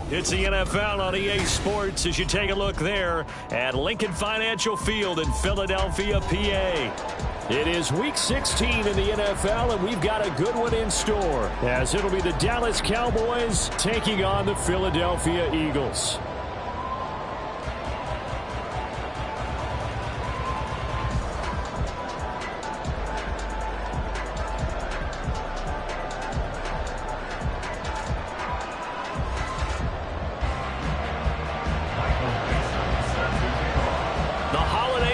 It's the NFL on EA Sports as you take a look there at Lincoln Financial Field in Philadelphia, PA. It is Week 16 in the NFL, and we've got a good one in store, as it'll be the Dallas Cowboys taking on the Philadelphia Eagles.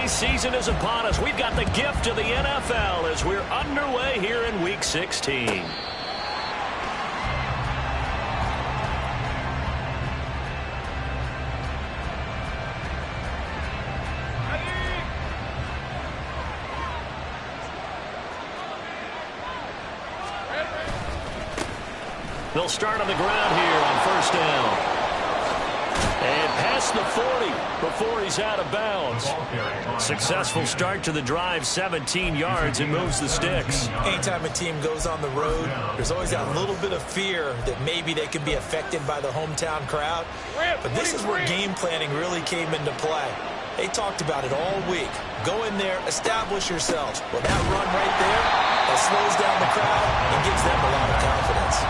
Season is upon us. We've got the gift of the NFL as we're underway here in Week 16. They'll start on the ground here on first down. And past the 40 before he's out of bounds. Successful start to the drive, 17 yards, and moves the sticks. Anytime a team goes on the road, there's always that little bit of fear that maybe they can be affected by the hometown crowd. But this is where game planning really came into play. They talked about it all week. Go in there, establish yourselves. Well, that run right there, that slows down the crowd and gives them a lot of confidence.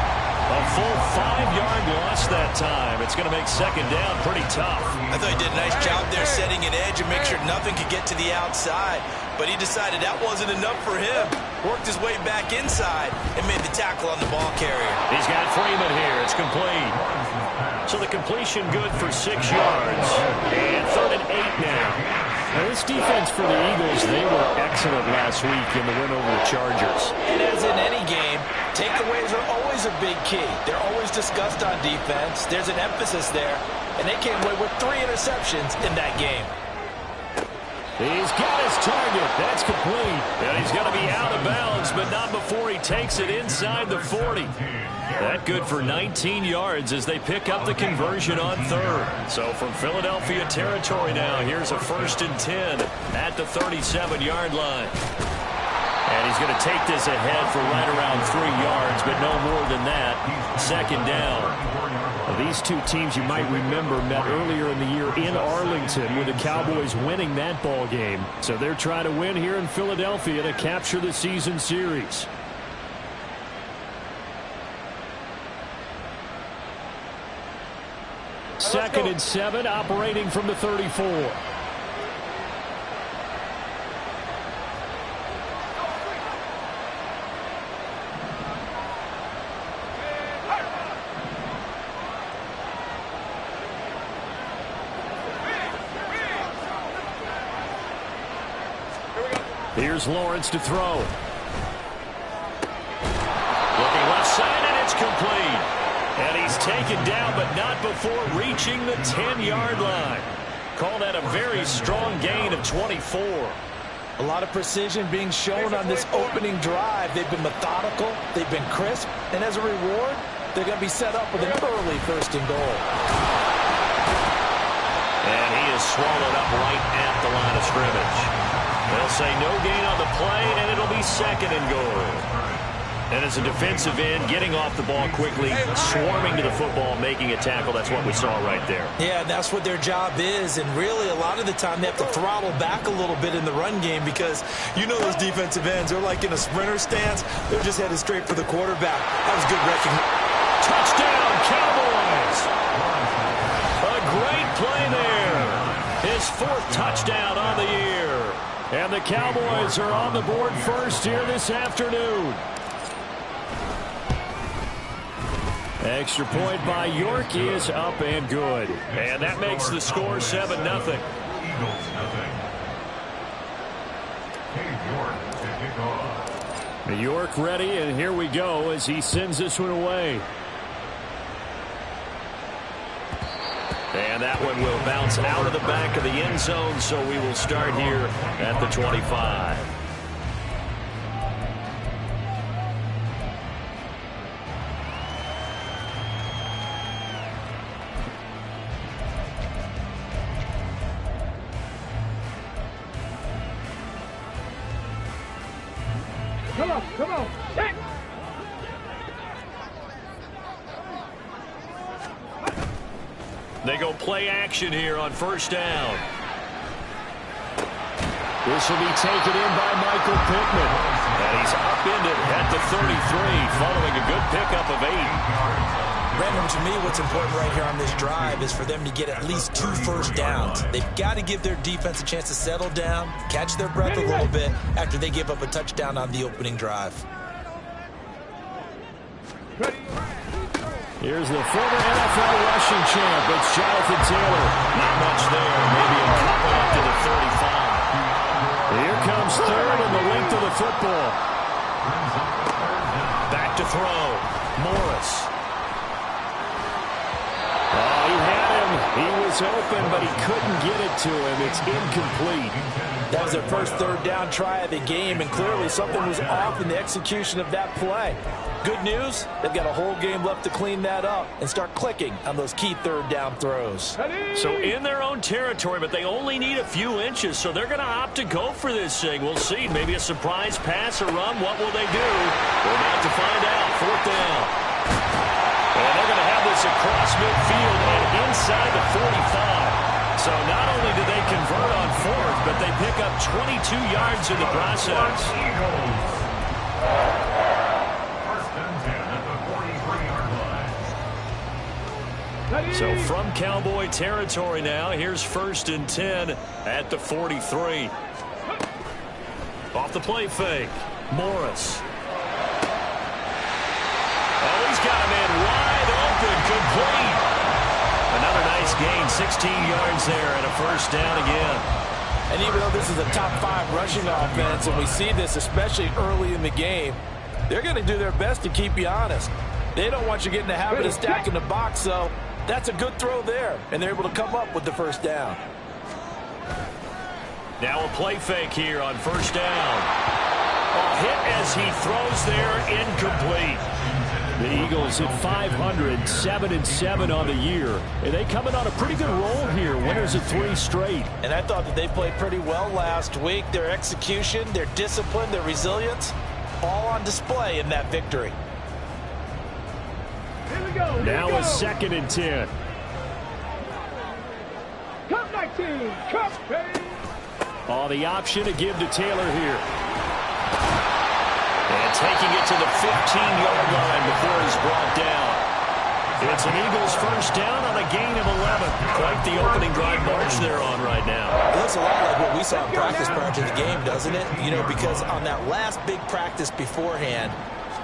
A full 5-yard loss that time. It's going to make second down pretty tough. I thought he did a nice job there setting an edge and make sure nothing could get to the outside. But he decided that wasn't enough for him. Worked his way back inside and made the tackle on the ball carrier. He's got Freeman here. It's complete. So the completion good for 6 yards. And 3rd and 8 now. Now, this defense for the Eagles, they were excellent last week in the win over the Chargers. And as in any game, takeaways are always a big key. They're always discussed on defense. There's an emphasis there, and they came away with 3 interceptions in that game. He's got his target. That's complete. And he's going to be out of bounds, but not before he takes it inside the 40. That good for 19 yards as they pick up the conversion on 3rd. So from Philadelphia territory now, here's a 1st and 10 at the 37-yard line. And he's going to take this ahead for right around 3 yards, but no more than that. 2nd down. Well, these two teams, you might remember, met earlier in the year in Arlington with the Cowboys winning that ball game. So they're trying to win here in Philadelphia to capture the season series. Second and 7, operating from the 34. Here's Lawrence to throw. Looking left side, and it's complete. And he's taken down, but not before reaching the 10-yard line. Call that a very strong gain of 24. A lot of precision being shown on this opening drive. They've been methodical. They've been crisp. And as a reward, they're going to be set up with an early 1st and goal. And he is swallowed up right at the line of scrimmage. They'll say no gain on the play, and it'll be 2nd and goal. And as a defensive end, getting off the ball quickly, swarming to the football, making a tackle, that's what we saw right there. Yeah, that's what their job is, and really a lot of the time they have to throttle back a little bit in the run game because you know those defensive ends, they're like in a sprinter stance. They're just headed straight for the quarterback. That was good recognition. Touchdown, Cowboys! A great play there. His 4th touchdown on the year. And the Cowboys are on the board first here this afternoon. Extra point by York is up and good. And that makes the score 7-0. York ready, and here we go as he sends this one away. And that one will bounce out of the back of the end zone, so we will start here at the 25. Come on, come on. Hey. They go play action here on first down. This will be taken in by Michael Pittman. And he's upended at the 33, following a good pickup of 8. Brandon, to me, what's important right here on this drive is for them to get at least 2 first downs. They've got to give their defense a chance to settle down, catch their breath a little bit after they give up a touchdown on the opening drive. Here's the former NFL rushing champ. It's Jonathan Taylor. Not much there. Maybe a couple up to the 35. Here comes third and the length of the football. Back to throw. Morris. Oh, he had him. He was open, but he couldn't get it to him. It's incomplete. That was their first third down try of the game, and clearly something was off in the execution of that play. Good news, they've got a whole game left to clean that up and start clicking on those key third down throws. So in their own territory, but they only need a few inches, so they're going to opt to go for this thing. We'll see. Maybe a surprise pass or run. What will they do? We're about to find out. Fourth down. And they're going to have this across midfield and inside the 45. So not only do they convert on fourth, but they pick up 22 yards in the process. So from Cowboy territory now, here's 1st and 10 at the 43. Off the play fake, Morris. Oh, he's got a man wide open, complete. Another nice gain, 16 yards there and a first down again. And even though this is a top 5 rushing offense, and we see this especially early in the game, they're going to do their best to keep you honest. They don't want you getting the habit of stacking the box, so that's a good throw there, and they're able to come up with the first down. Now a play fake here on first down. A hit as he throws there, incomplete. The Eagles at 500, 7-7 on the year. And they come in on a pretty good roll here. Winners of 3 straight. And I thought that they played pretty well last week. Their execution, their discipline, their resilience, all on display in that victory. Here we go. Now a 2nd and 10. Cup 19. Cup. Oh, the option to give to Taylor here. And taking it to the 15-yard line before he's brought down. It's an Eagles first down on a gain of 11. Quite the opening drive march they're on right now. It looks a lot like what we saw in practice prior to the game, doesn't it? You know, because on that last big practice beforehand,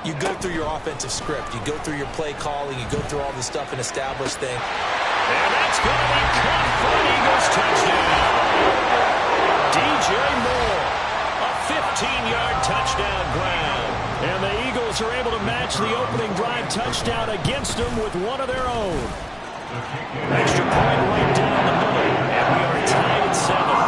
you go through your offensive script. You go through your play calling. You go through all the stuff and establish things. And that's going to be caught for an Eagles touchdown. DJ Moore, a 15-yard touchdown grab. And the Eagles are able to match the opening drive touchdown against them with one of their own. Extra point right down the middle, and we are tied at 7.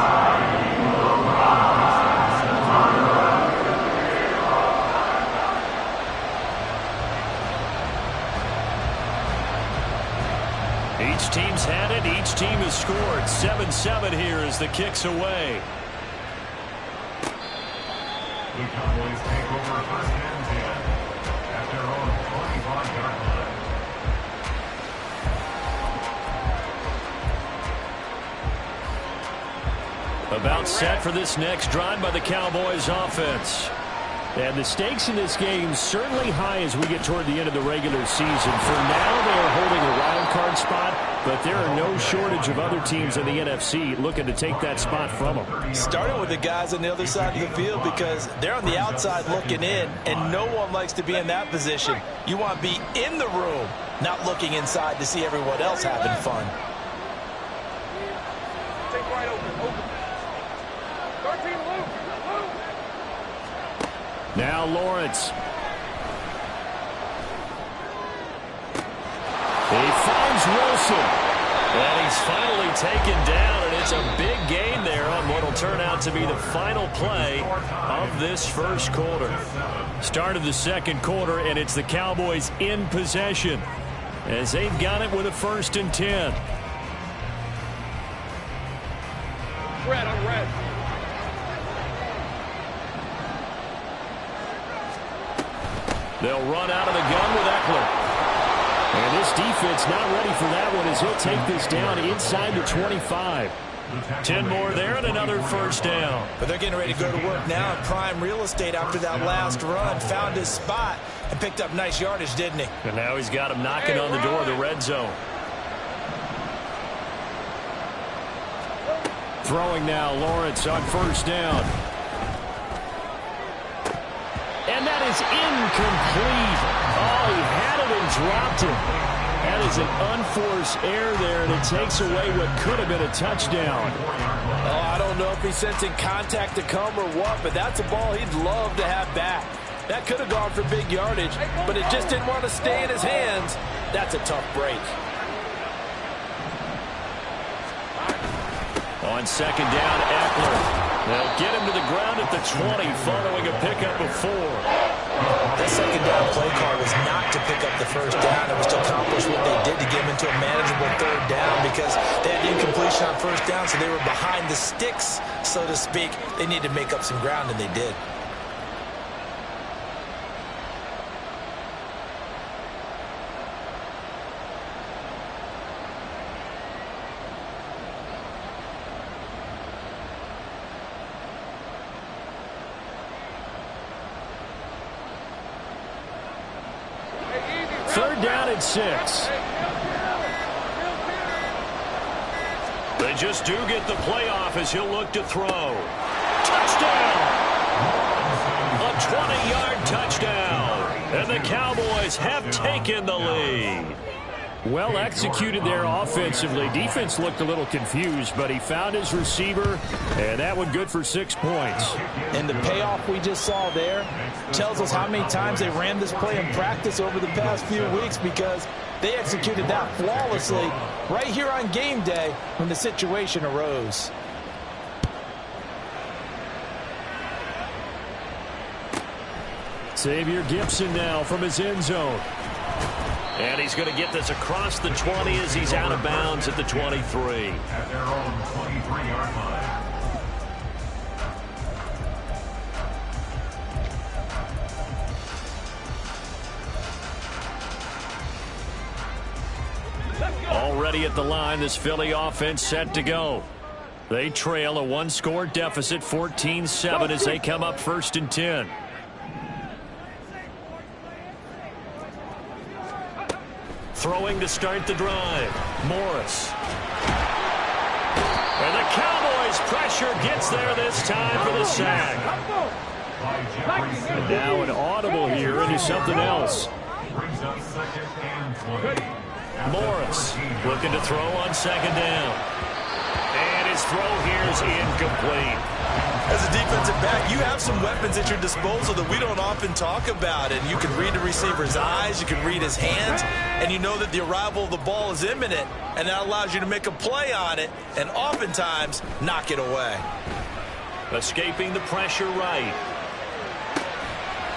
Each team's had it. Each team has scored. 7-7 here as the kick's away. The Cowboys take over 1st and 10 at their own 45-yard line. About set for this next drive by the Cowboys offense. And the stakes in this game certainly high as we get toward the end of the regular season. For now, they are holding a wild card spot, but there are no shortage of other teams in the NFC looking to take that spot from them. Starting with the guys on the other side of the field because they're on the outside looking in, and no one likes to be in that position. You want to be in the room, not looking inside to see everyone else having fun. Take right open. 13 loop. Now Lawrence. He finds Wilson. And he's finally taken down, and it's a big gain there on what will turn out to be the final play of this first quarter. Start of the second quarter, and it's the Cowboys in possession as they've got it with a 1st and 10. Red on red. They'll run out of the gun with Eckler. And this defense not ready for that one as he'll take this down inside the 25. 10 more there and another first down. But they're getting ready to go to work now in prime real estate after that last run. Found his spot and picked up nice yardage, didn't he? And now he's got him knocking on the door of the red zone. Throwing now, Lawrence on first down. And that is incomplete. Oh, he had it and dropped it. That is an unforced error there, and it takes away what could have been a touchdown. Oh, I don't know if he's sensing contact to come or what, but that's a ball he'd love to have back. That could have gone for big yardage, but it just didn't want to stay in his hands. That's a tough break. On second down, Eckler. They'll get him to the ground at the 20 following a pickup of 4. That second down play call was not to pick up the first down. It was to accomplish what they did to get him into a manageable third down because they had incompletion on first down, so they were behind the sticks, so to speak. They needed to make up some ground, and they did. Third down and 6. They just do get the playoff as he'll look to throw. Touchdown! A 20-yard touchdown. And the Cowboys have taken the lead. Well executed there offensively. Defense looked a little confused, but he found his receiver, and that one good for 6 points. And the payoff we just saw there tells us how many times they ran this play in practice over the past few weeks because they executed that flawlessly right here on game day when the situation arose. Xavier Gibson now from his end zone. And he's going to get this across the 20 as he's out of bounds at the 23. At their own 23-yard line. Already at the line, this Philly offense set to go. They trail a one-score deficit, 14-7, as they come up 1st and 10. Throwing to start the drive. Morris. And the Cowboys pressure gets there this time for the sack. And now an audible here into something else. Brings up 2nd and 20. Morris looking to throw on 2nd down. And his throw here is incomplete. As a defensive back, you have some weapons at your disposal that we don't often talk about. And you can read the receiver's eyes, you can read his hands, and you know that the arrival of the ball is imminent. And that allows you to make a play on it and oftentimes knock it away. Escaping the pressure right.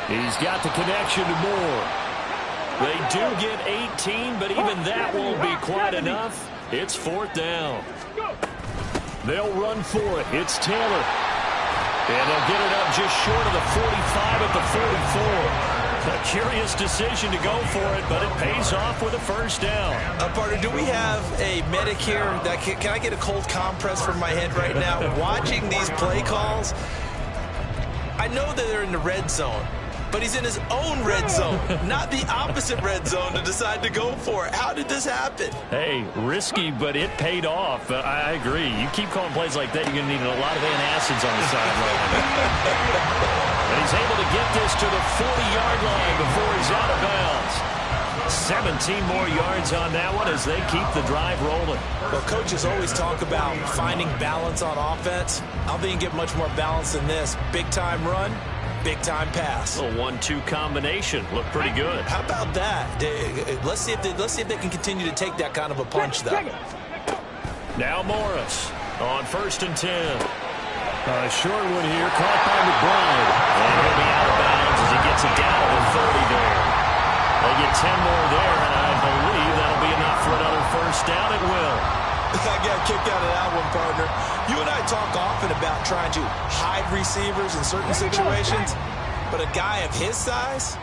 He's got the connection to Moore. They do get 18, but even that won't be quite enough. It's 4th down. They'll run for it. It's Taylor. And they'll get it up just short of the 45 at the 44. A curious decision to go for it, but it pays off with a first down. Partner, do we have a medic here? That can I get a cold compress from my head right now? Watching these play calls, I know that they're in the red zone, but he's in his own red zone, not the opposite red zone to decide to go for it. How did this happen? Hey, risky, but it paid off. I agree. You keep calling plays like that, you're going to need a lot of antacids on the sideline. And he's able to get this to the 40-yard line before he's out of bounds. 17 more yards on that one as they keep the drive rolling. Well, coaches always talk about finding balance on offense. I don't think you get much more balance than this. Big-time run, big-time pass. A 1-2 combination. Looked pretty good. How about that? Let's see if they can continue to take that kind of a punch, though. Now Morris on 1st and 10. Short one here, caught by McBride. And he'll be out of bounds as he gets it down to the 30 there. They get 10 more there, and I believe that'll be enough for another first down. It will. I got a kick out of that one, partner. You and I talk often about trying to hide receivers in certain situations, but a guy of his size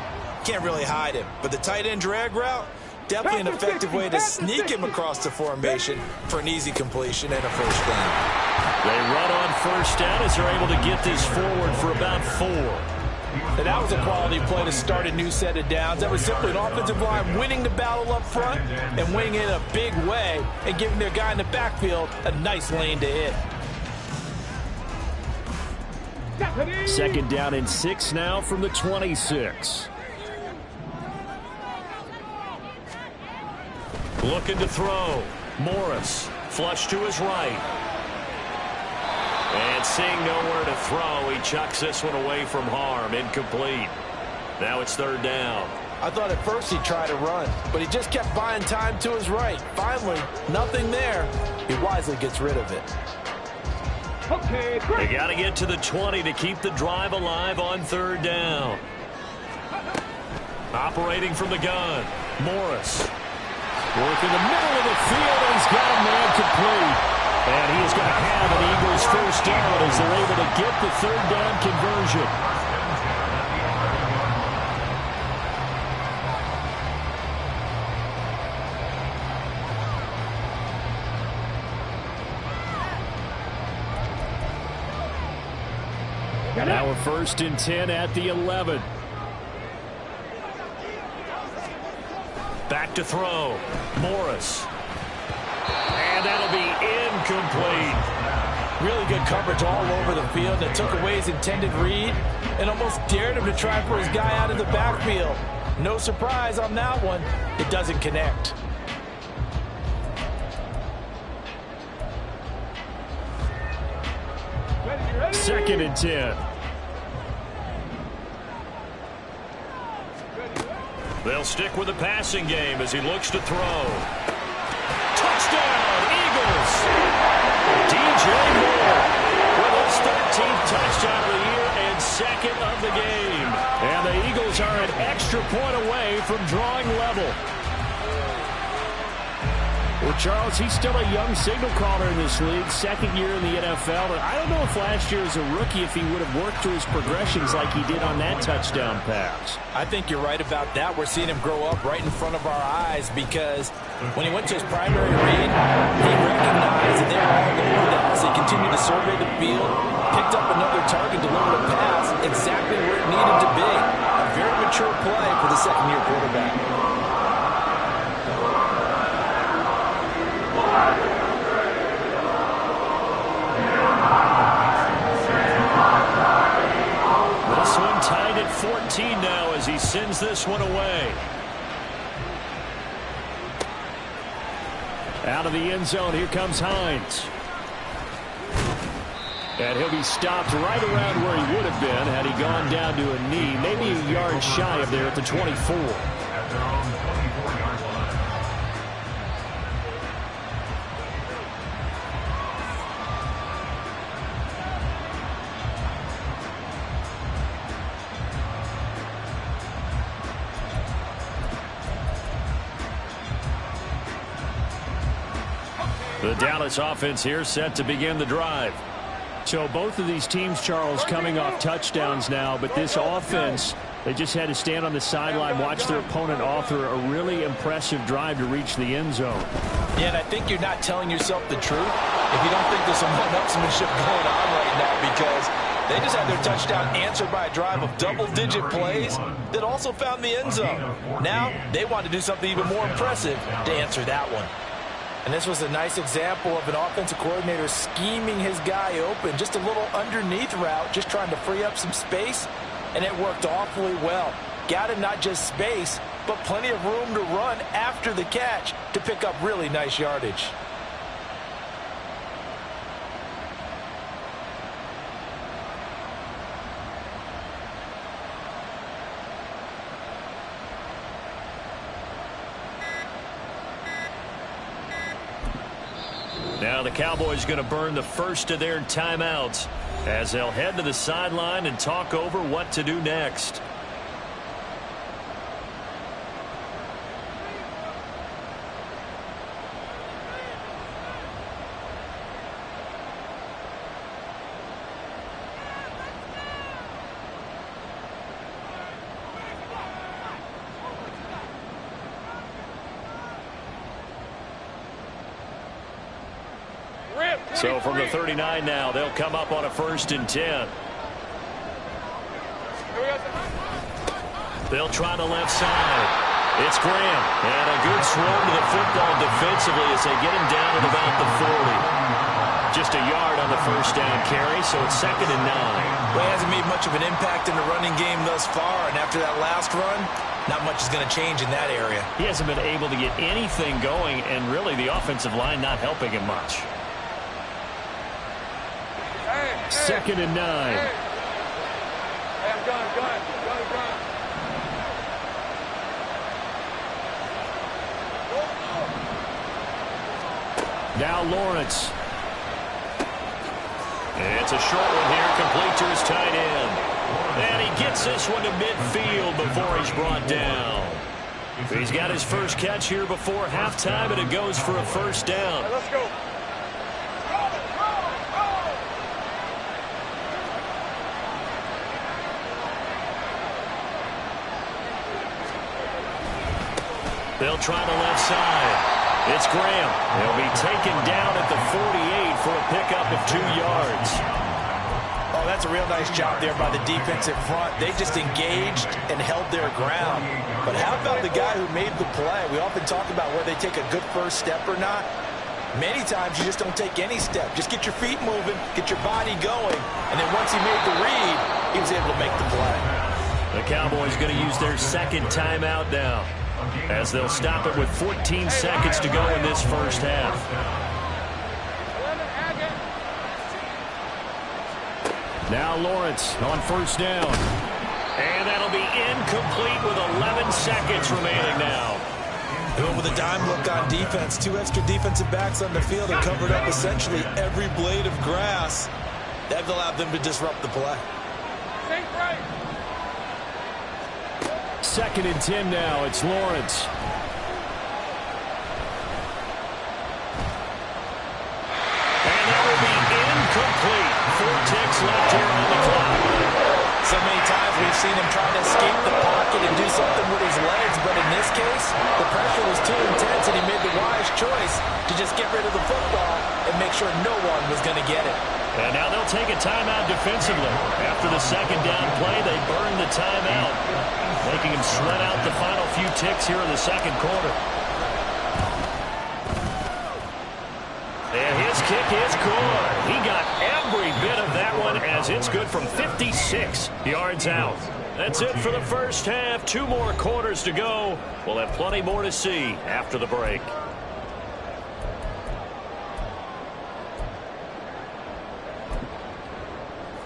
can't really hide him. But the tight end drag route, Definitely an effective way to sneak him across the formation for an easy completion and a first down. They run on first down as they're able to get this forward for about 4. And that was a quality play to start a new set of downs. That was simply an offensive line winning the battle up front and winning it in a big way and giving their guy in the backfield a nice lane to hit. 2nd down and 6 now from the 26. Looking to throw. Morris, flush to his right. And seeing nowhere to throw, he chucks this one away from harm. Incomplete. Now it's 3rd down. I thought at first he'd try to run, but he just kept buying time to his right. Finally, nothing there. He wisely gets rid of it. Okay, They got to get to the 20 to keep the drive alive on 3rd down. Operating from the gun, Morris. Work in the middle of the field, and he's got a man complete. And he is going to have an Eagles first down as they're able to get the 3rd down conversion. Now a 1st and 10 at the 11. Back to throw. Morris. And that'll be incomplete. Really good coverage all over the field that took away his intended read and almost dared him to try for his guy out of the backfield. No surprise on that one. It doesn't connect. Second and 10. They'll stick with the passing game as he looks to throw. Touchdown, Eagles! DJ Moore with his 13th touchdown of the year and 2nd of the game. And the Eagles are an extra point away from drawing level. Well, Charles, he's still a young signal caller in this league, 2nd year in the NFL. And I don't know if last year as a rookie if he would have worked through his progressions like he did on that touchdown pass. I think you're right about that. We're seeing him grow up right in front of our eyes because when he went to his primary read, he recognized that they were all over that. So he continued to survey the field, picked up another target, delivered a pass exactly where it needed to be. A very mature play for the 2nd-year quarterback. This one tied at 14 now as he sends this one away. Out of the end zone, here comes Hines. And he'll be stopped right around where he would have been had he gone down to a knee, maybe a yard shy of there at the 24. At their own 24-yard line. The Dallas offense here set to begin the drive. So both of these teams, Charles, coming off touchdowns now, but this offense, they just had to stand on the sideline, watch their opponent author a really impressive drive to reach the end zone. Yeah, and I think you're not telling yourself the truth if you don't think there's some one-upsmanship going on right now because they just had their touchdown answered by a drive of double-digit plays that also found the end zone. Now they want to do something even more impressive to answer that one. And this was a nice example of an offensive coordinator scheming his guy open. Just a little underneath route, just trying to free up some space. And it worked awfully well. Got him not just space, but plenty of room to run after the catch to pick up really nice yardage. Now the Cowboys going to burn the first of their timeouts as they'll head to the sideline and talk over what to do next. So from the 39 now, they'll come up on a 1st and 10. They'll try the left side. It's Graham. And a good swarm to the football defensively as they get him down at about the 40. Just a yard on the 1st down carry, so it's 2nd and 9. Well, he hasn't made much of an impact in the running game thus far, and after that last run, not much is going to change in that area. He hasn't been able to get anything going, and really the offensive line not helping him much. 2nd and 9. Now Lawrence. It's a short one here, complete to his tight end. And he gets this one to midfield before he's brought down. He's got his first catch here before halftime, and it goes for a 1st down. Let's go. They'll try the left side. It's Graham. He'll be taken down at the 48 for a pickup of 2 yards. Oh, that's a real nice job there by the defensive front. They just engaged and held their ground. But how about the guy who made the play? We often talk about whether they take a good first step or not. Many times you just don't take any step. Just get your feet moving, get your body going, and then once he made the read, he was able to make the play. The Cowboys going to use their 2nd timeout now, as they'll stop it with 14 seconds to go in this 1st half. Now Lawrence on 1st down. And that'll be incomplete with 11 seconds remaining now. Going with a dime look on defense. 2 extra defensive backs on the field and covered up essentially every blade of grass. That allowed them to disrupt the play. 2nd and 10 now. It's Lawrence. And that will be incomplete. 4 ticks left here on the clock. So many times we've seen him try to escape the pocket and do something with his legs, but in this case, the pressure was too intense and he made the wise choice to just get rid of the football and make sure no one was going to get it. And now they'll take a timeout defensively. After the 2nd down play, they burn the timeout, making him sweat out the final few ticks here in the 2nd quarter. And his kick is good. He got every bit of that one as it's good from 56 yards out. That's it for the 1st half. 2 more quarters to go. We'll have plenty more to see after the break.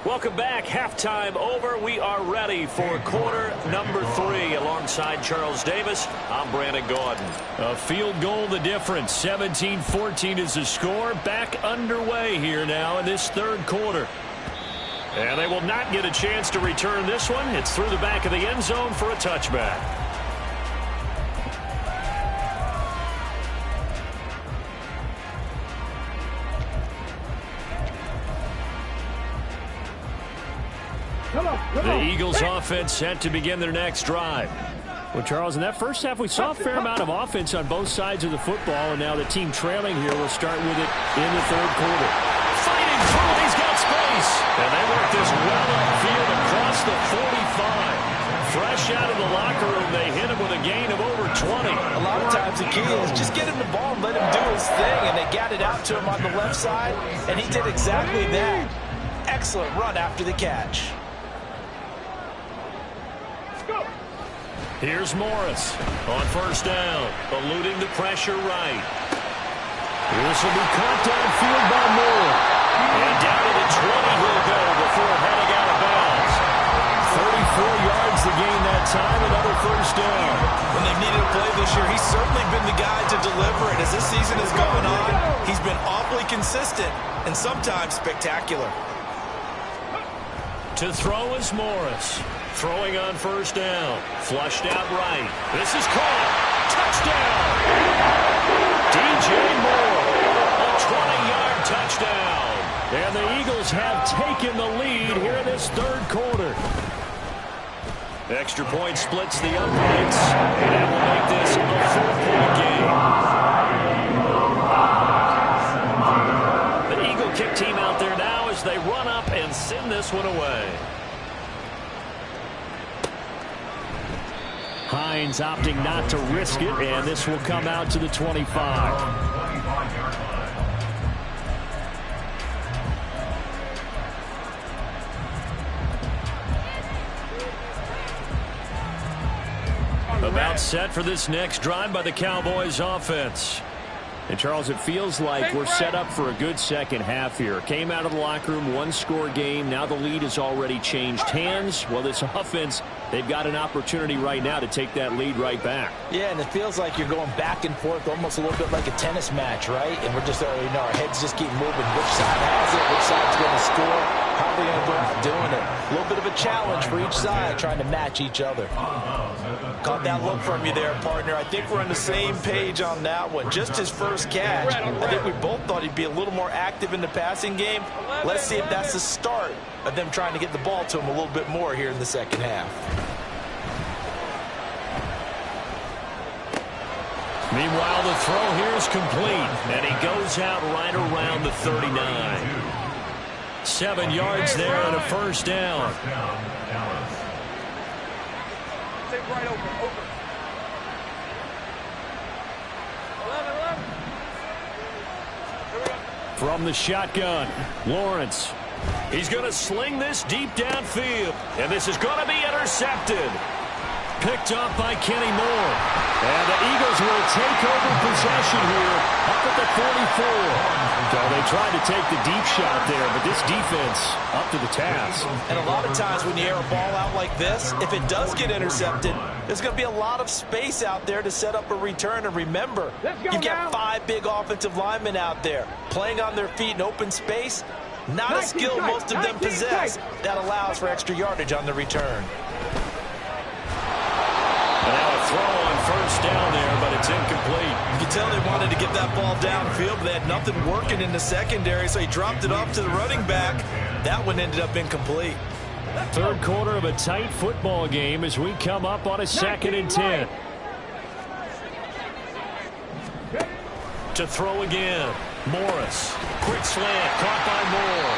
Welcome back. Halftime over. We are ready for quarter number 3. Alongside Charles Davis, I'm Brandon Gaudin. A field goal the difference. 17-14 is the score. Back underway here now in this 3rd quarter. And they will not get a chance to return this one. It's through the back of the end zone for a touchback. The Eagles offense set to begin their next drive. Well, Charles, in that 1st half, we saw a fair amount of offense on both sides of the football, and now the team trailing here will start with it in the 3rd quarter. Fighting through, he's got space. And they work this well upfield across the 45. Fresh out of the locker room, they hit him with a gain of over 20. A lot of times the key is just get him the ball and let him do his thing, and they got it out to him on the left side, and he did exactly that. Excellent run after the catch. Here's Morris on 1st down, eluding the pressure right. This will be caught downfield by Moore. And down to the 20 he'll go before heading out of bounds. 34 yards to gain that time, another 1st down. When they've needed a play this year, he's certainly been the guy to deliver it. As this season has gone on, he's been awfully consistent and sometimes spectacular. To throw is Morris. Throwing on 1st down. Flushed out right. This is caught. Touchdown. DJ Moore. A 20-yard touchdown. And the Eagles have taken the lead here in this 3rd quarter. Extra point splits the uprights. And that will make this a 4-point game. The Eagle this one away. Hines opting not to risk it, and this will come out to the 25. About set for this next drive by the Cowboys offense. And, Charles, it feels like we're set up for a good second half here. Came out of the locker room, one-score game. Now the lead has already changed hands. Well, this offense, they've got an opportunity right now to take that lead right back. Yeah, and it feels like you're going back and forth, almost a little bit like a tennis match, right? And we're just, our heads just keep moving. Which side has it? Which side's going to score? How are they going to go out doing it? A little bit of a challenge for each side, trying to match each other. Caught that look from you there, partner. I think we're on the same page on that one. Just his first catch. I think we both thought he'd be a little more active in the passing game. Let's see if that's the start of them trying to get the ball to him a little bit more here in the second half. Meanwhile, the throw here is complete, and he goes out right around the 39. 7 yards there and a first down. Right open. From the shotgun, Lawrence. He's going to sling this deep downfield, and this is going to be intercepted. Picked up by Kenny Moore. And the Eagles will take over possession here up at the 44. So they tried to take the deep shot there, but this defense up to the task. And a lot of times when you air a ball out like this, if it does get intercepted, there's going to be a lot of space out there to set up a return. And remember, you've got 5 big offensive linemen out there playing on their feet in open space. Not a skill most of them possess. That allows for extra yardage on the return. And now a throw on first down there, but it's incomplete. You can tell they wanted to get that ball downfield, but they had nothing working in the secondary, so he dropped it off to the running back. That one ended up incomplete. Third quarter of a tight football game as we come up on a 2nd and 10. To throw again. Morris. Quick slant. Caught by Moore.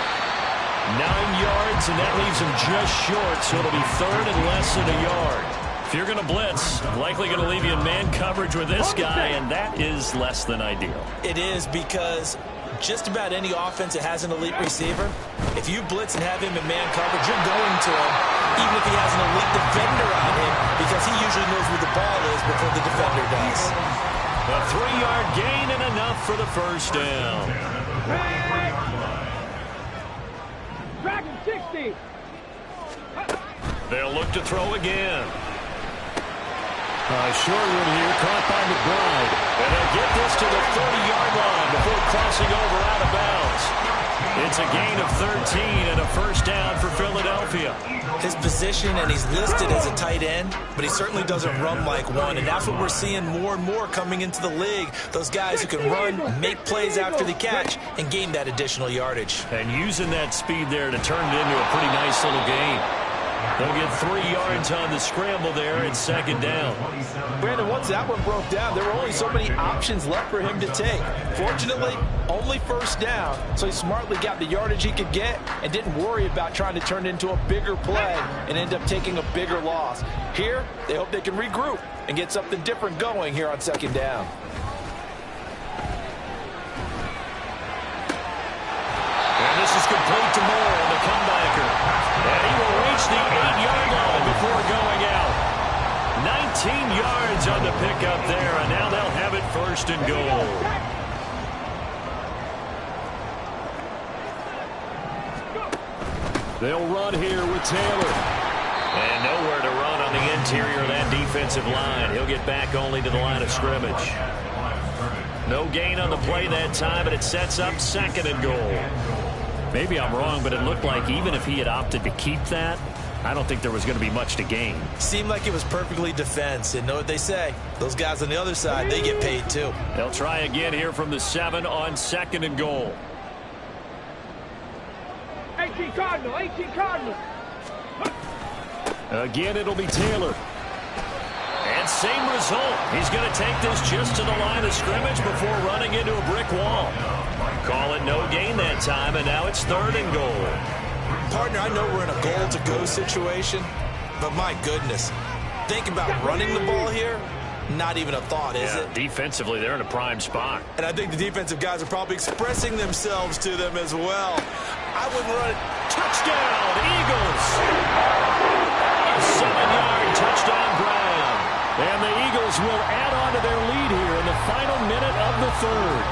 9 yards, and that leaves him just short, so it'll be third and less than a yard. If you're going to blitz, likely going to leave you in man coverage with this guy, and that is less than ideal. It is, because just about any offense that has an elite receiver, if you blitz and have him in man coverage, you're going to him, even if he has an elite defender on him, because he usually knows where the ball is before the defender does. A 3-yard gain and enough for the first down. Dragon 60. They'll look to throw again. Short one here, caught by McBride. And they'll get this to the 30-yard line before crossing over out of bounds. It's a gain of 13 and a first down for Philadelphia. His position, and he's listed as a tight end, but he certainly doesn't run like one, and that's what we're seeing more and more coming into the league. Those guys who can run, make plays after the catch, and gain that additional yardage. And using that speed there to turn it into a pretty nice little game. They'll get 3 yards on the scramble there at 2nd down. Brandon, once that one broke down, there were only so many options left for him to take. Fortunately, only first down, so he smartly got the yardage he could get and didn't worry about trying to turn it into a bigger play and end up taking a bigger loss. Here, they hope they can regroup and get something different going here on 2nd down. And this is complete to Moore on the comebacker. And he will reach the 8-yard line before going out. 19 yards on the pickup there, and now they'll have it 1st and goal. They'll run here with Taylor. And nowhere to run on the interior of that defensive line. He'll get back only to the line of scrimmage. No gain on the play that time, but it sets up 2nd and goal. Maybe I'm wrong, but it looked like even if he had opted to keep that, I don't think there was going to be much to gain. Seemed like it was perfectly defense, and know what they say. Those guys on the other side, they get paid too. They'll try again here from the 7 on 2nd and goal. 18 Cardinal, 18 Cardinal. Again, it'll be Taylor. And same result. He's going to take this just to the line of scrimmage before running into a brick wall. Call it no gain that time, and now it's 3rd and goal. Partner, I know we're in a goal-to-go situation, but my goodness, think about running the ball here. Not even a thought, is it? Defensively, they're in a prime spot. And I think the defensive guys are probably expressing themselves to them as well. I wouldn't run it. Touchdown, Eagles! A 7-yard touchdown ground. And the Eagles will add on to their lead here in the final minute of the third.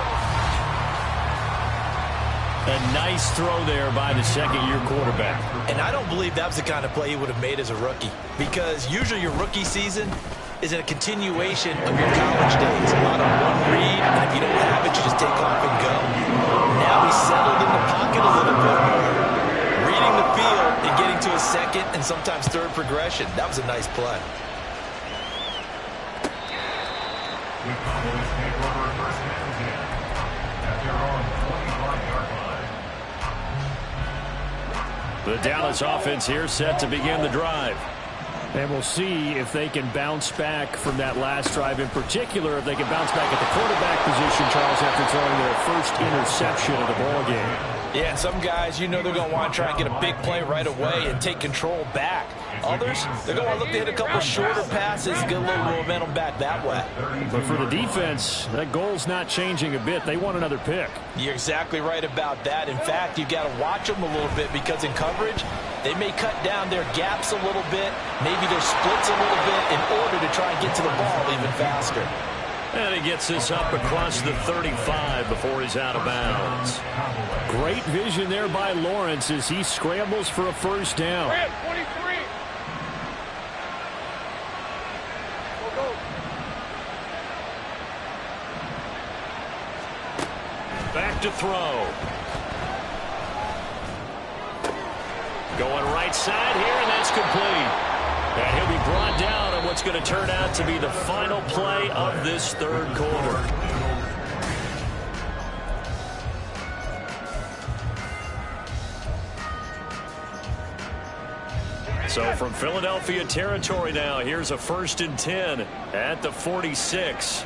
A nice throw there by the second-year quarterback. And I don't believe that was the kind of play he would have made as a rookie, because usually your rookie season is a continuation of your college days. A lot of one read, and if you don't have it, you just take off and go. Now he's settled in the pocket a little bit more, reading the field and getting to a second and sometimes third progression. That was a nice play. The Cowboys take over first and 10 at their own 25-yard line. The Dallas offense here set to begin the drive. And we'll see if they can bounce back from that last drive, in particular if they can bounce back at the quarterback position, Charles, after throwing their first interception of the ball game. Yeah, and some guys, you know they're going to want to try and get a big play right away and take control back. Others, they're going to look to hit a couple shorter passes, get a little momentum back that way. But for the defense, that goal's not changing a bit. They want another pick. You're exactly right about that. In fact, you've got to watch them a little bit, because in coverage, they may cut down their gaps a little bit, maybe their splits a little bit, in order to try and get to the ball even faster. And he gets this up across the 35 before he's out of bounds. Great vision there by Lawrence as he scrambles for a first down. 23. Go. Back to throw. Going right side here, and that's complete. And he'll be brought down on what's going to turn out to be the final play of this third quarter. So from Philadelphia territory now, here's a 1st and 10 at the 46.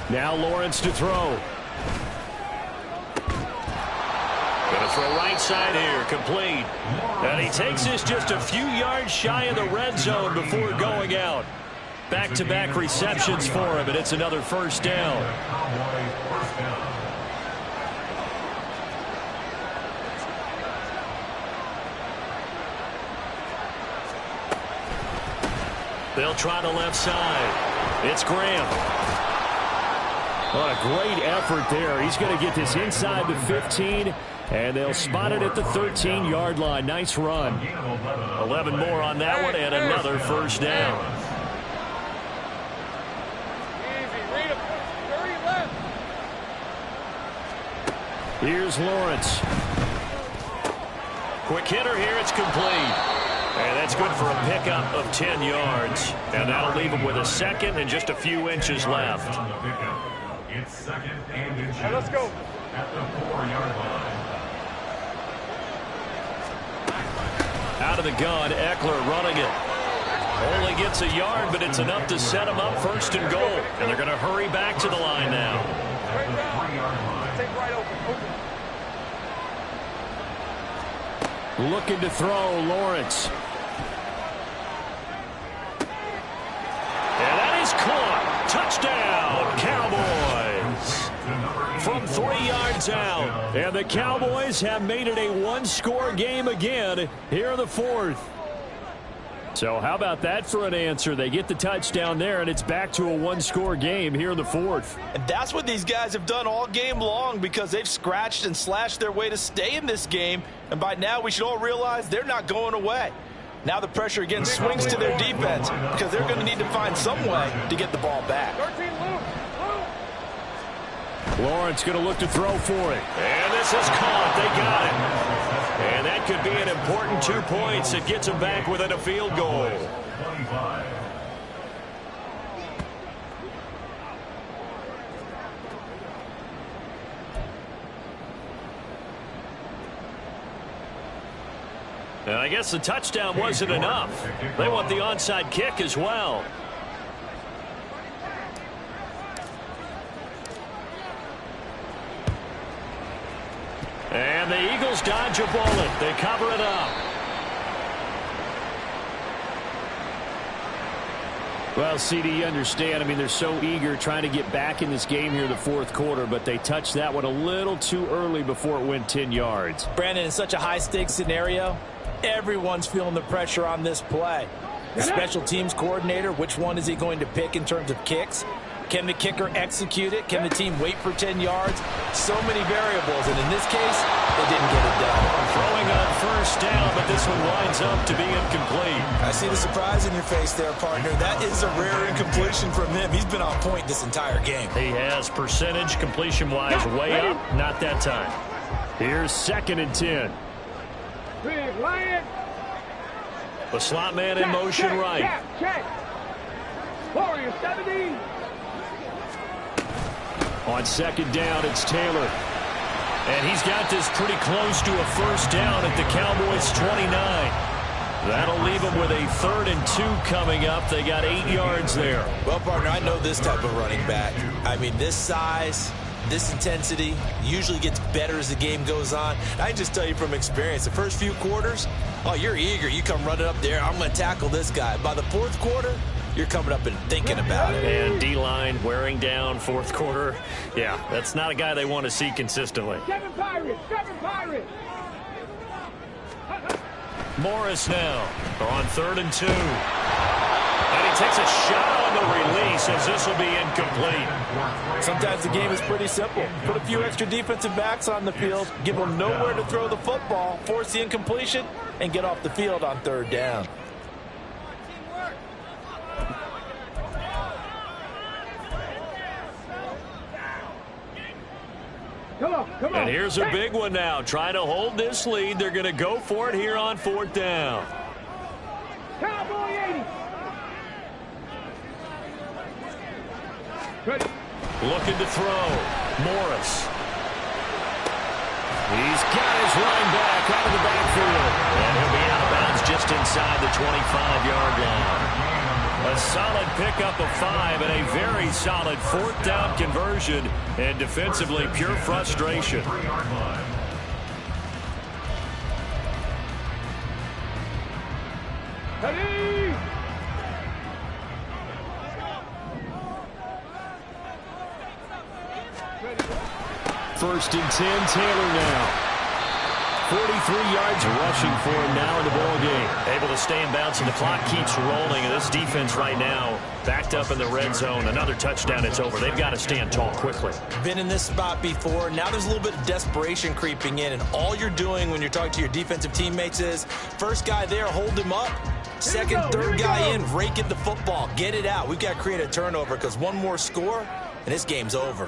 Now Lawrence to throw. Going to throw right side here, complete. And he takes this just a few yards shy of the red zone before going out. Back-to-back receptions for him, and it's another first down. They'll try the left side. It's Graham. What a great effort there. He's going to get this inside the 15, and they'll spot it at the 13-yard line. Nice run. 11 more on that one, and another first down. Easy. Read him. 30 left. Here's Lawrence. Quick hitter here. It's complete. And that's good for a pickup of 10 yards. And that'll leave him with a second and just a few inches left. It's second and inches. Let's go. At the 4-yard line. Out of the gun, Eckler running it. Only gets a yard, but it's enough to set him up 1st and goal. And they're going to hurry back to the line now. Right round. 3-yard line. Take right open. Looking to throw, Lawrence. And that is caught. Touchdown, Cowboys. From 3 yards out. And the Cowboys have made it a one-score game again here in the 4th. So how about that for an answer? They get the touchdown there, and it's back to a one-score game here in the 4th. And that's what these guys have done all game long, because they've scratched and slashed their way to stay in this game. And by now, we should all realize they're not going away. Now the pressure again swings to their defense, because they're going to need to find some way to get the ball back. 13 loose. Lawrence going to look to throw for it. And this is caught. They got it. And that could be an important 2 points. It gets them back within a field goal. 25. And I guess the touchdown wasn't enough. They want the onside kick as well. And the Eagles dodge a bullet. They cover it up. Well, CD, you understand. I mean, they're so eager trying to get back in this game here in the fourth quarter, but they touched that one a little too early before it went 10 yards. Brandon, in such a high-stakes scenario, everyone's feeling the pressure on this play. The special teams coordinator, which one is he going to pick in terms of kicks? Can the kicker execute it? Can the team wait for 10 yards? So many variables, and in this case, they didn't get it done. Throwing on first down, but this one winds up to be incomplete. I see the surprise in your face there, partner. That is a rare incompletion from him. He's been on point this entire game. He has percentage completion-wise way up. Not that time. Here's 2nd and 10. Big Lion. The slot man in motion right. Check. Warrior 70. On 2nd down, it's Taylor. And he's got this pretty close to a first down at the Cowboys' 29. That'll leave them with a 3rd and 2 coming up. They got 8 yards there. Well, partner, I know this type of running back. I mean, this size, this intensity usually gets better as the game goes on. I just tell you from experience, the first few quarters, oh, you're eager. You come running up there. I'm going to tackle this guy. By the 4th quarter, you're coming up and thinking about it. And D-line wearing down 4th quarter. Yeah, that's not a guy they want to see consistently. 7 Pirates. 7 Pirates. Morris now on 3rd and 2. And he takes a shot on the release as this will be incomplete. Sometimes the game is pretty simple. Put a few extra defensive backs on the field, give them nowhere to throw the football, force the incompletion, and get off the field on 3rd down. Come on. And here's a big one now. Trying to hold this lead. They're going to go for it here on 4th down. Cowboy 80. Ready. Looking to throw. Morris. He's got his running back out of the backfield. And he'll be out of bounds just inside the 25-yard line. A solid pickup of 5 and a very solid 4th down conversion. And defensively, pure frustration. Ready. 1st and 10, Taylor now. 43 yards rushing for him now in the ball game. Able to stay in bounds, and the clock keeps rolling. And this defense right now backed up in the red zone. Another touchdown, it's over. They've got to stand tall quickly. Been in this spot before. Now there's a little bit of desperation creeping in. And all you're doing when you're talking to your defensive teammates is, first guy there, hold him up. Second, third guy in, rake at the football. Get it out. We've got to create a turnover because one more score, and this game's over.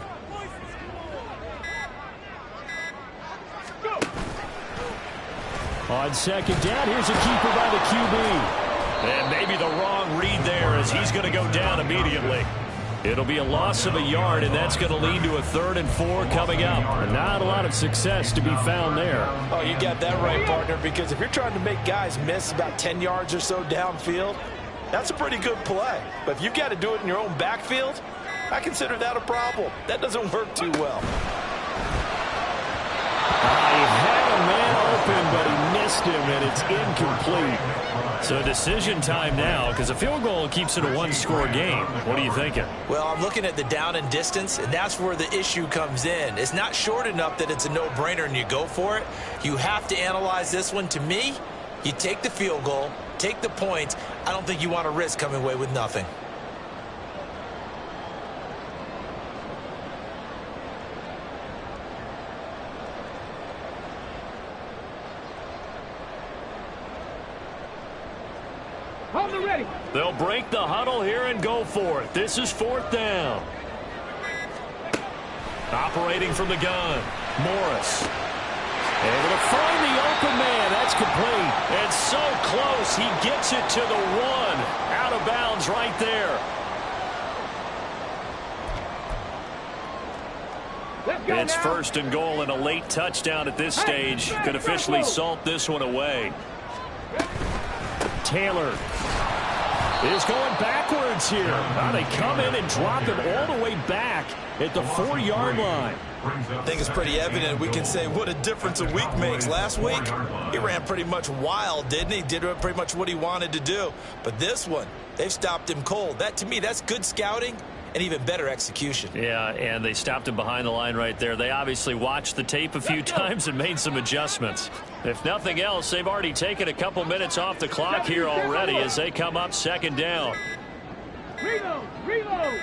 On 2nd down, here's a keeper by the QB. And maybe the wrong read there as he's going to go down immediately. It'll be a loss of a yard, and that's going to lead to a 3rd and 4 coming up. Not a lot of success to be found there. Oh, you got that right, partner, because if you're trying to make guys miss about 10 yards or so downfield, that's a pretty good play. But if you've got to do it in your own backfield, I consider that a problem. That doesn't work too well. He had a man open, but he missed him, and it's incomplete. So decision time now, because a field goal keeps it a one-score game. What are you thinking? Well, I'm looking at the down and distance, and that's where the issue comes in. It's not short enough that it's a no-brainer and you go for it. You have to analyze this one. To me, you take the field goal, take the points. I don't think you want to risk coming away with nothing. Hold it ready. They'll break the huddle here and go for it. This is 4th down. Operating from the gun, Morris. Able to find the open man. That's complete. And so close. He gets it to the 1. Out of bounds right there. Let's go It's now. 1st and goal, and a late touchdown at this stage could officially salt this one away. Taylor is going backwards here. Now they come in and drop it all the way back at the 4-yard line. I think it's pretty evident. We can say what a difference a week makes. Last week, he ran pretty much wild, didn't he? Did pretty much what he wanted to do. But this one, they've stopped him cold. That, to me, that's good scouting and even better execution. Yeah, and they stopped him behind the line right there. They obviously watched the tape a few times and made some adjustments. If nothing else, they've already taken a couple minutes off the clock here already as they come up second down. Reload.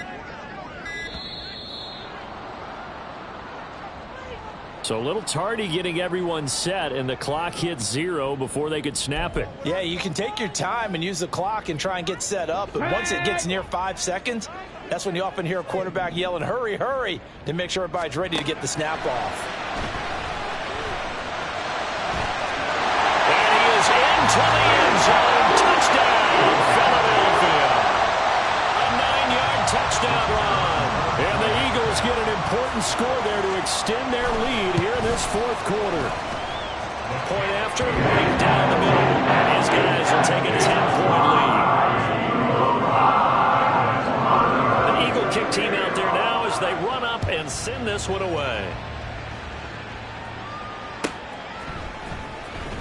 So a little tardy getting everyone set, and the clock hit 0 before they could snap it. Yeah, you can take your time and use the clock and try and get set up, but once it gets near 5 seconds, that's when you often hear a quarterback yelling, hurry, hurry, to make sure everybody's ready to get the snap off. And he is into the end zone. Touchdown, Philadelphia. A 9-yard touchdown run. And the Eagles get an important score there to extend their lead here in this fourth quarter. Point after, right down the middle. And his guys will take a 10-point lead. The Eagle kick team out there now as they run up and send this one away.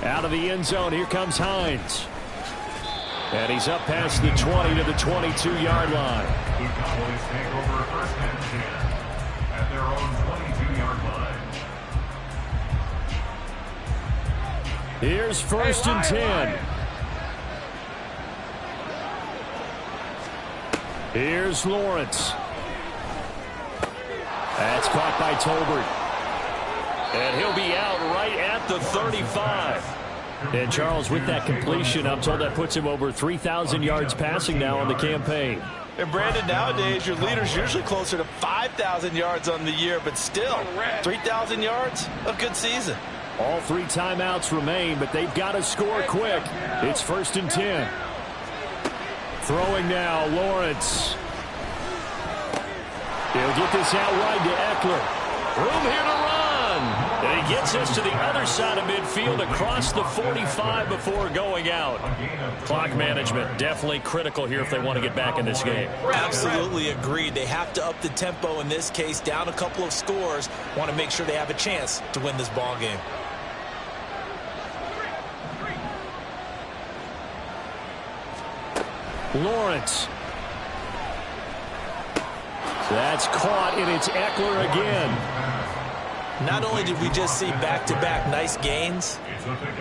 Out of the end zone, here comes Hines. And he's up past the 20 to the 22-yard line. The Cowboys take over first and 10 at their own 22-yard line. Here's first and 10. Here's Lawrence. That's caught by Tolbert. And he'll be out right at the 35. And Charles, with that completion, I'm told that puts him over 3,000 yards passing now on the campaign. And Brandon, nowadays your leader's usually closer to 5,000 yards on the year, but still 3,000 yards, a good season. All 3 timeouts remain, but they've got to score quick. It's first and 10. Throwing now, Lawrence. He'll get this out wide to Eckler. Room here to run. And he gets us to the other side of midfield across the 45 before going out. Clock management definitely critical here if they want to get back in this game. Absolutely agreed. They have to up the tempo in this case, down a couple of scores. Want to make sure they have a chance to win this ball game. Lawrence. That's caught, and it's Eckler again. Not only did we just see back-to-back nice gains,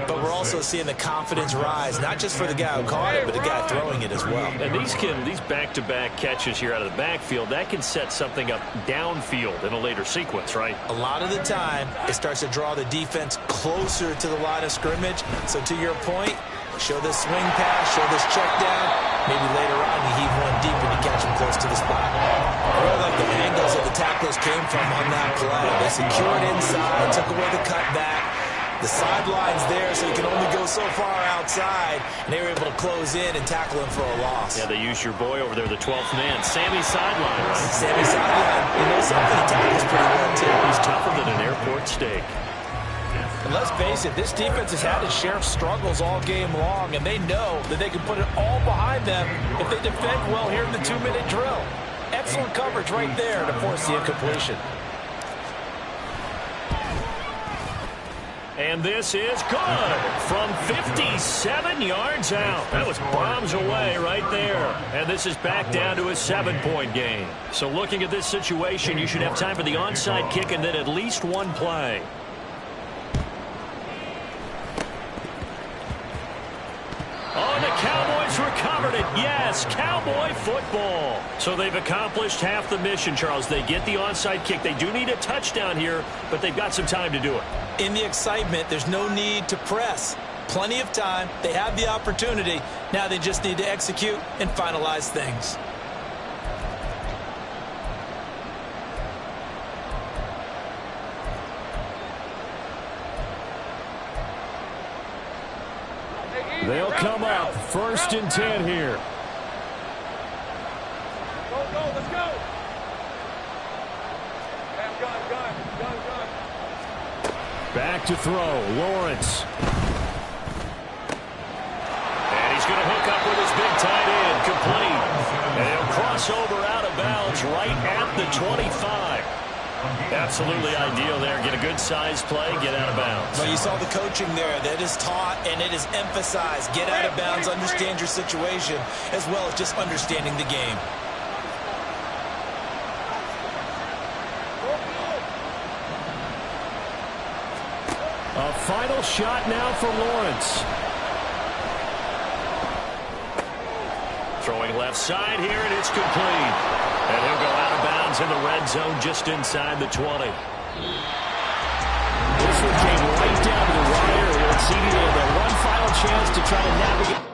but we're also seeing the confidence rise, not just for the guy who caught it, but the guy throwing it as well. And these back-to-back catches here out of the backfield, that can set something up downfield in a later sequence, right? A lot of the time, it starts to draw the defense closer to the line of scrimmage. So to your point, show this swing pass, show this check down. Maybe later on you heave one deep and you catch him close to the spot. I really like the angles that the tacklers came from on that play. They secured inside, took away the cutback. The sideline's there, so you can only go so far outside. And they were able to close in and tackle him for a loss. Yeah, they used your boy over there, the 12th man, Sammy Sideline, right? Sammy Sideline. You know something? He tackles pretty well, too. He's tougher than an airport steak. And let's face it, this defense has had its share of struggles all game long, and they know that they can put it all behind them if they defend well here in the 2-minute drill. Excellent coverage right there to force the incompletion. And this is good from 57 yards out. That was bombs away right there. And this is back down to a 7-point game. So looking at this situation, you should have time for the onside kick and then at least one play. Oh, and the Cowboys recovered it. Yes, Cowboy football. So they've accomplished half the mission, Charles. They get the onside kick. They do need a touchdown here, but they've got some time to do it. In the excitement, there's no need to press. Plenty of time. They have the opportunity. Now they just need to execute and finalize things. They'll come up first and 10 here. Go, let's go. Gun. Back to throw, Lawrence. And he's going to hook up with his big tight end, complete. And he'll cross over out of bounds right at the 25. Absolutely ideal there. Get a good size play, get out of bounds. Well, you saw the coaching there. That is taught and it is emphasized. Get out of bounds, understand your situation, as well as just understanding the game. A final shot now for Lawrence. Throwing left side here, and it's complete. And he'll go out of bounds in the red zone just inside the 20. This one came right down to the wire. Let's see if they have that one final chance to try to navigate.